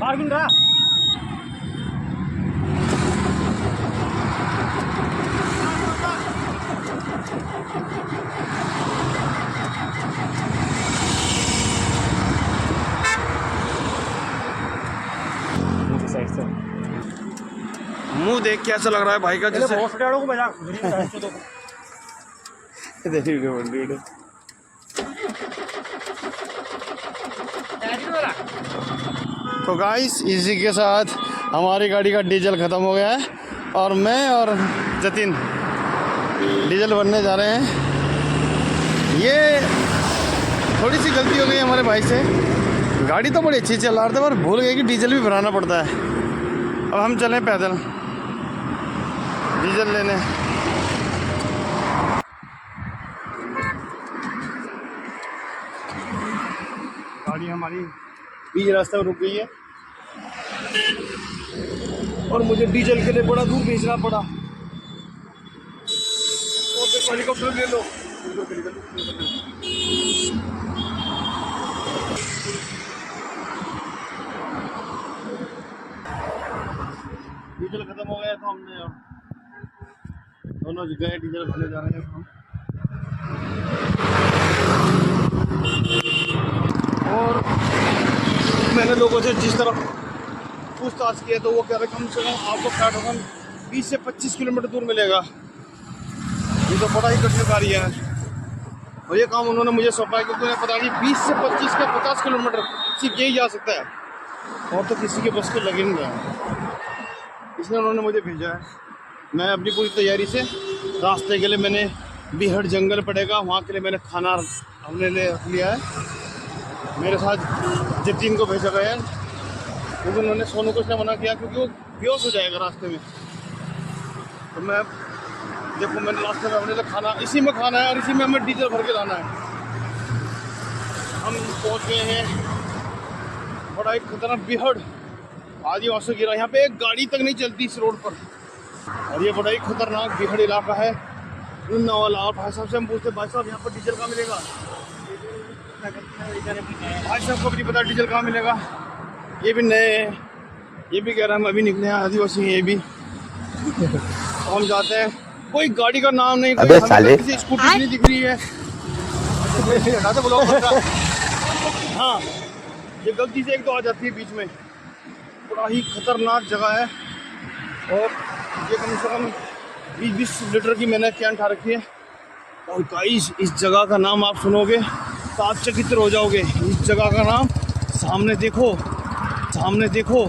Marking रहा मुंह देख के ऐसा लग रहा है भाई का जैसे तो गाइस इसी के साथ हमारी गाड़ी का डीजल ख़त्म हो गया है और मैं और जतिन डीजल भरने जा रहे हैं। ये थोड़ी सी गलती हो गई हमारे भाई से, गाड़ी तो बड़ी अच्छी चला रहे थे पर भूल गए कि डीजल भी भराना पड़ता है। अब हम चलें पैदल डीजल लेने। गाड़ी हमारी बीच रास्ते में रुक गई है और मुझे डीजल के लिए बड़ा दूर भेजना पड़ा। हेलीकॉप्टर ले लो। डीजल खत्म हो गया तो हमने दोनों जगह डीजल भरने जा रहे हैं हम। और मैंने लोगों से जिस तरह पूछताछ किया तो वो कह रहे कम से कम आपको प्लेटफॉर्म 20 से 25 किलोमीटर दूर मिलेगा। ये तो बड़ा ही कठिन कार्य है और ये काम उन्होंने मुझे सौंपा है क्योंकि उन्हें पता नहीं 20 से 25 का 50 किलोमीटर सिर्फ यही जा सकता है और तो किसी के बस के लगे नहीं रहा, इसलिए उन्होंने मुझे भेजा है। मैं अपनी पूरी तैयारी से रास्ते के लिए मैंने बिहड़ जंगल पड़ेगा वहाँ के लिए मैंने खाना हमने ले रख लिया है। मेरे साथ जतिन को भेजा गया है क्योंकि उन्होंने सोनू को इसने मना किया क्योंकि वो बेहोश हो जाएगा रास्ते में। तो मैं देखो मैंने रास्ते में अपने लिए खाना इसी में खाना है और इसी में हमें डीजल भर के लाना है। हम पहुँच गए हैं बड़ा एक खतरनाक बिहड़ आदिवासी गिरा, यहाँ पे एक गाड़ी तक नहीं चलती इस रोड पर और ये बड़ा ही खतरनाक बिहड़ इलाका है नुन्ना वाला। और भाई साहब से हम पूछते भाई साहब यहाँ पर डीजल कहाँ मिलेगा? भाई साहब को भी नहीं पता डीजल कहाँ मिलेगा। ये भी नए हैं, ये भी कह रहे हैं हम अभी निकले हैं आदिवासी हैं ये भी। तो हम जाते हैं, कोई गाड़ी का नाम नहीं, कोई किसी स्कूटी नहीं दिख रही है। हाँ ये गलती से एक तो आ जाती है बीच में, बड़ा ही खतरनाक जगह है। और ये कम से कम 20-20 लीटर की मैंने कैन उठा रखी है। और गाइस इस जगह का नाम आप सुनोगे तो आश्चर्यचकित हो जाओगे। इस जगह का नाम सामने देखो, सामने देखो,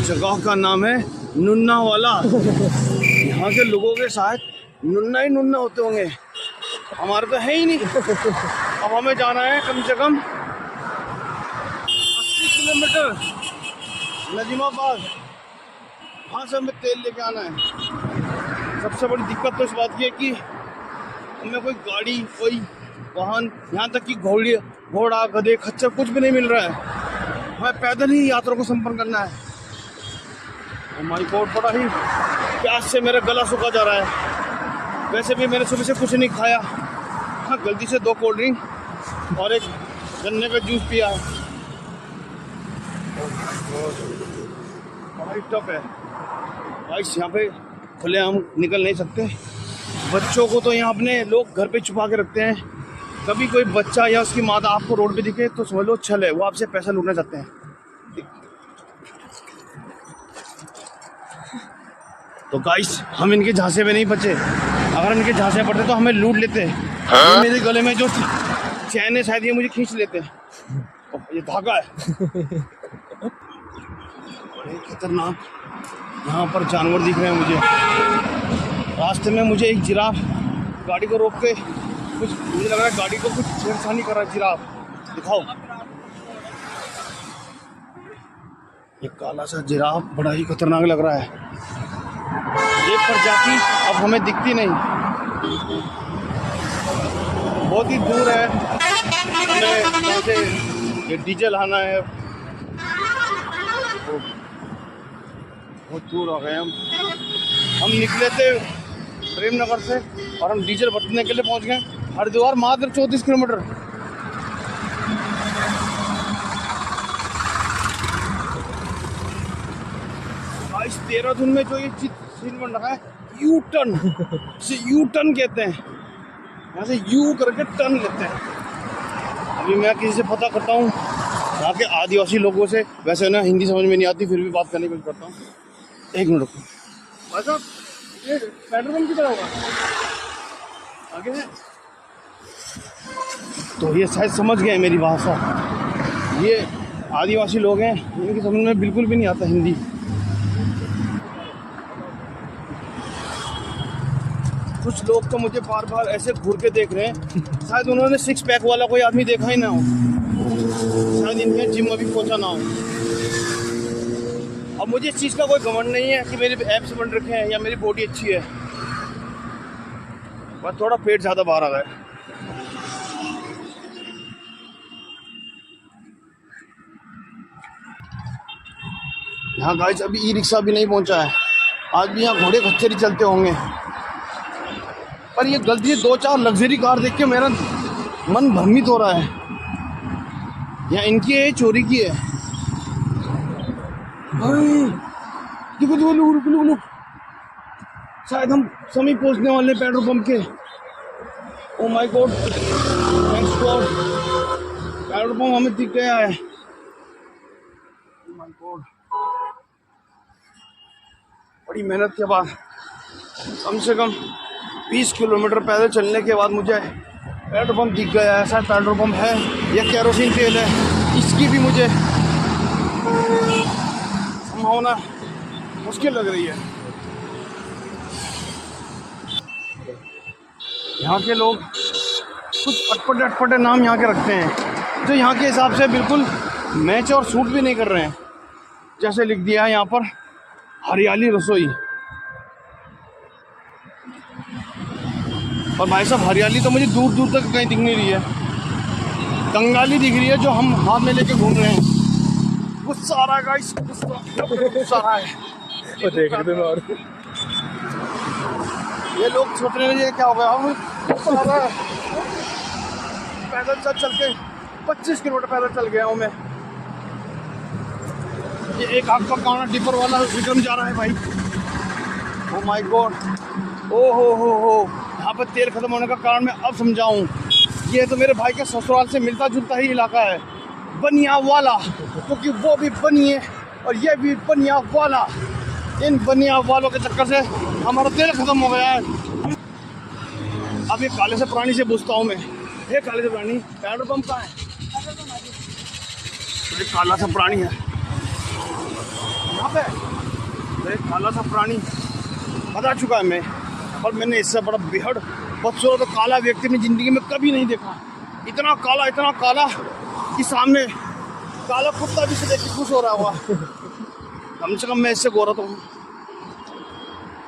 जगह का नाम है नुन्ना वाला। यहाँ के लोगों के साथ नुन्ना ही नुन्ना होते होंगे, हमारे तो है ही नहीं। अब हमें जाना है कम से कम 80 किलोमीटर नजीमाबाद, वहाँ से हमें तेल लेके आना है। सबसे बड़ी दिक्कत तो इस बात की है कि हमें कोई गाड़ी कोई वाहन यहाँ तक कि घोड़ा गधे खच्चर कुछ भी नहीं मिल रहा है। हमें पैदल ही यात्रा को संपन्न करना है। हमारी कोट बड़ा ही प्यास से मेरा गला सूखा जा रहा है। वैसे भी मैंने सुबह से कुछ नहीं खाया, हाँ गलती से 2 कोल्ड ड्रिंक और एक गन्ने का जूस पिया है। बड़ा ही टफ है भाई, यहाँ पे खुले हम निकल नहीं सकते। बच्चों को तो यहाँ अपने लोग घर पे छुपा के रखते हैं। कभी कोई बच्चा या उसकी माता आपको रोड पे दिखे तो समझ लो छल है, वो आपसे पैसा लूटना चाहते हैं। तो गाइस हम इनके झांसे में नहीं बचे, अगर इनके झांसे पड़ते तो हमें लूट लेते। मेरे गले में जो चैन है शायद ये मुझे खींच लेते। ये धागा है। बड़े खतरनाक यहाँ पर जानवर दिख रहे हैं मुझे। रास्ते में मुझे एक जिराफ गाड़ी को रोक के कुछ, मुझे लग रहा है गाड़ी को कुछ छेड़छाड़ी कर रहा है। जिराफ दिखाओ, एक काला सा जिराफ बड़ा ही खतरनाक लग रहा है। ये प्रजाति अब हमें दिखती नहीं, बहुत ही दूर है। हमें यहाँ से ये डीजल आना है, बहुत दूर आ गए हम निकले थे प्रेमनगर से और हम डीजल भरने के लिए पहुंच गए हरिद्वार, मात्र 34 किलोमीटर। गाइस देहरादून में जो ये सीन बन रहा है, यू टर्न, इसे यू टर्न कहते हैं। यहाँ से यू करके टर्न लेते हैं। अभी मैं किसी से पता करता हूँ यहाँ के आदिवासी लोगों से, वैसे ना हिंदी समझ में नहीं आती, फिर भी बात करने की कोशिश करता हूँ। एक मिनट रुको भाई साहब, ये पेट्रोल पंप किधर होगा? आगे है। तो ये शायद समझ गए मेरी भाषा। ये आदिवासी लोग हैं, इनकी समझ में बिल्कुल भी नहीं आता हिंदी। कुछ लोग तो मुझे बार बार ऐसे घूर के देख रहे हैं, शायद उन्होंने 6 पैक वाला कोई आदमी देखा ही ना हो, शायद इनके जिम अभी पहुंचा ना हो। अब मुझे इस चीज़ का कोई घमंड नहीं है कि मेरे एब्स बन रखे हैं या मेरी बॉडी अच्छी है, बस थोड़ा पेट ज़्यादा बाहर आ गया है। यहाँ गाइस अभी ई रिक्शा भी नहीं पहुंचा है, आज भी यहाँ घोड़े खच्चर ही चलते होंगे। पर ये गलती से 2-4 लग्जरी कार देख के मेरा मन भ्रमित हो रहा है, या इनकी है चोरी की है। देखो देखो लुक लुक लुक, शायद हम समीप पहुंचने वाले पेट्रोल पंप के। Oh my God, thanks God, petrol pump हमें दिख गया है। ओ माय गॉड, बड़ी मेहनत के बाद, कम से कम 20 किलोमीटर पैदल चलने के बाद मुझे पेट्रोल पंप दिख गया है। शायद पेट्रोल पंप है या केरोसिन तेल है, इसकी भी मुझे संभावना मुश्किल लग रही है। यहाँ के लोग कुछ अटपटे अटपटे नाम यहाँ के रखते हैं जो यहाँ के हिसाब से बिल्कुल मैच और सूट भी नहीं कर रहे हैं। जैसे लिख दिया है यहाँ पर हरियाली रसोई, और भाई साहब हरियाली तो मुझे दूर दूर तक कहीं दिख नहीं रही है, कंगाली दिख रही है जो हम हाथ में लेके घूम रहे हैं। गुस्सा आ रहा है गाइस, गुस्सा आ रहा है। वो देख रहे थे और ये लोग सोच रहे हैं ये क्या हो गया, हम गुस्सा आ रहा है। पैदल चल के 25 किलोमीटर पैदल चल गया हूँ मैं। ये एक आग का काना डिपर वाला विक्रम जा रहा है भाई। ओ माय गॉड, ओ हो, यहाँ पर तेल खत्म होने का कारण मैं अब समझाऊँ। ये तो मेरे भाई के ससुराल से मिलता जुलता ही इलाका है, बनिया वाला, क्योंकि वो भी बनी है और ये भी बनिया वाला। इन बनिया वालों के चक्कर से हमारा तेल खत्म हो गया है। अब ये काले से प्राणी से पूछता हूँ मैं, ये काले से प्राणी पेट्रोल पंप कहाँ है? तो ये काला सा प्राणी है यहाँ पे, तो एक काला सा प्राणी बता चुका है मैं, पर मैंने इससे बड़ा बेहद बदसूरत और काला व्यक्ति अपनी ज़िंदगी में कभी नहीं देखा। इतना काला कि सामने काला कुत्ता भी से देख के खुश हो रहा हुआ। कम से कम मैं इससे गोरा तो हूँ।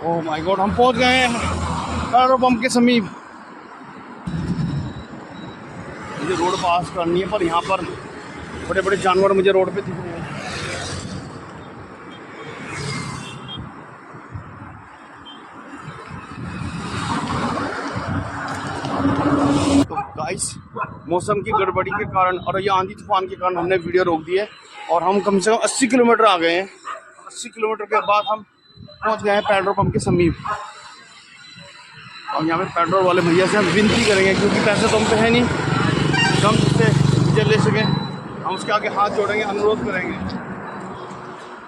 ओह माय गॉड, हम पहुँच गए हैं पेट्रोल पंप के समीप। मुझे रोड पास करनी है, पर यहाँ पर बड़े बड़े जानवर मुझे रोड पे दिख रहे हैं। तो गाइस मौसम की गड़बड़ी के कारण और ये आंधी तूफान के कारण हमने वीडियो रोक दी है, और हम कम से कम 80 किलोमीटर आ गए हैं। 80 किलोमीटर के बाद हम पहुंच गए हैं पेट्रोल पंप के समीप। और यहाँ पे पेट्रोल वाले भैया से हम विनती करेंगे, क्योंकि पैसे तो हम पे है नहीं, हम उससे डीजल ले सकें, हम उसके आगे हाथ जोड़ेंगे, अनुरोध करेंगे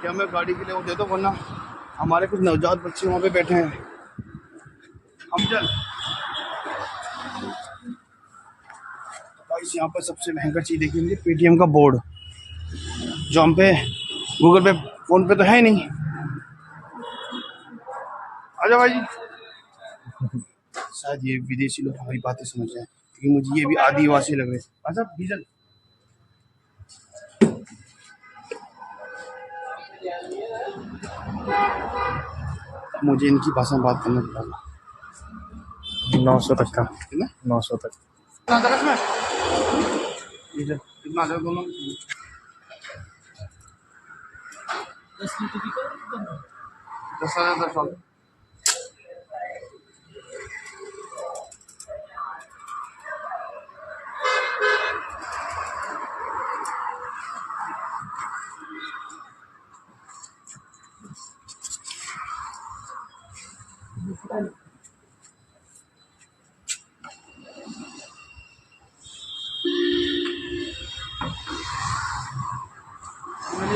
कि हमें गाड़ी के लिए वो दे दो, वरना हमारे कुछ नवजात बच्चे वहाँ पे बैठे हैं। हम चल यहाँ पर सबसे महंगा चीज़ देखिए, पेटीएम का बोर्ड, जो हम पे गूगल पे फोन पे तो है नहीं। आजा भाई, शायद ये विदेशी लोग हमारी बातें समझ जाए, क्योंकि मुझे ये भी आदिवासी लग रहे हैं। अच्छा डीजल, मुझे इनकी भाषा में बात करना पड़ेगा। 900 तक का, कितना? 900 तक। डीजल कितना दे दोनों? 10,000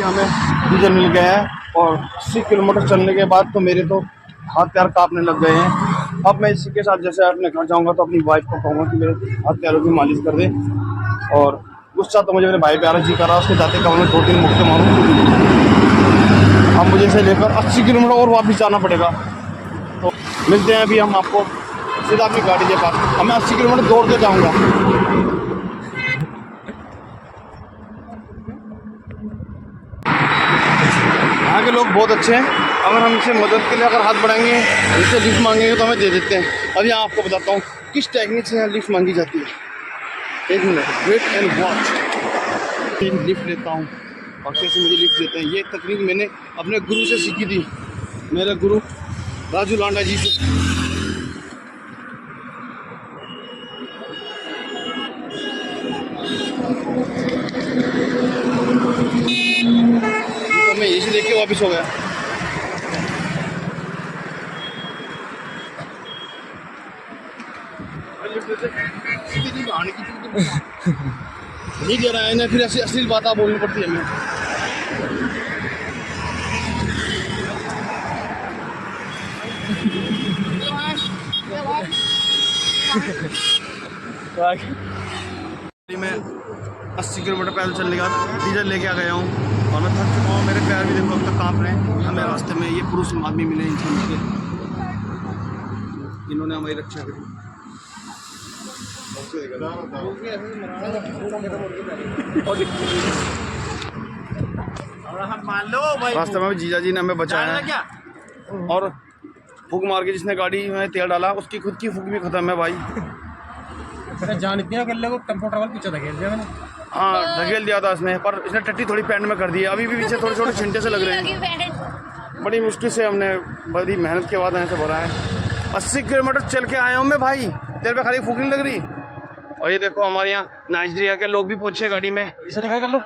हमें डीजल मिल गया है और 80 किलोमीटर चलने के बाद तो मेरे तो हाथ पैर कांपने लग गए हैं। अब मैं इसी के साथ जैसे अपने घर जाऊंगा तो अपनी वाइफ को कहूँगा कि मेरे हाथ पैरों की मालिश कर दे। और गुस्सा तो मुझे मेरे भाई प्यारा जी कर रहा है, उसके जाते कब मैं 2-3 मुक्के मारूँ। अब मुझे इसे लेकर 80 किलोमीटर और वापस जाना पड़ेगा। तो मिलते हैं अभी हम आपको सीधा अपनी गाड़ी के पास। अब मैं 80 किलोमीटर दौड़ के जाऊँगा। यहाँ के लोग बहुत अच्छे हैं, अगर हम इनसे मदद के लिए अगर हाथ बढ़ाएंगे, इनसे लिफ्ट मांगेंगे तो हमें दे देते हैं। अभी यहाँ आपको बताता हूँ किस टेक्निक से यहाँ लिफ्ट मांगी जाती है। एक minute wait and watch. Lift लेता हूँ और कैसे मुझे लिफ्ट देते हैं, ये तकनीक मैंने अपने गुरु से सीखी थी, मेरे गुरु राजू लांडा जी से। तो मैं यही से देख के वापस हो गया। नहीं दे रहा है ना, फिर ऐसी असली बात आप बोलनी पड़ती है हमें। मैं 80 किलोमीटर पैदल चलने का डीजल लेके आ गया हूँ और मैं थक चुका हूँ। मेरे पैर भी देखो अब तक कांप रहे हैं। हमें रास्ते में ये पुरुष आदमी मिले, इनसे मिलके इन्होंने हमारी रक्षा करी। रास्ते में जीजा जी ने हमें बचाया है और फूक मार के जिसने गाड़ी में तेल डाला उसकी खुद की फूक भी खत्म है भाई। जान इतनी कर ले, टेम्पो ट्रैवल पीछे धकेल दिया मैंने। हाँ धकेल दिया था इसने, पर इसने टट्टी थोड़ी पैंट में कर दी है। अभी भी पीछे थोड़े छोटे छिंटे से लग रहे हैं। बड़ी मुश्किल से हमने बड़ी मेहनत के बाद ऐसे भरा है। 80 किलोमीटर चल के आया हूँ मैं भाई, तेरे पे खाली फूक नहीं लग रही। और ये देखो हमारे यहाँ नाइजीरिया के लोग भी पहुंचे गाड़ी में, इसे दिखाई कर लो।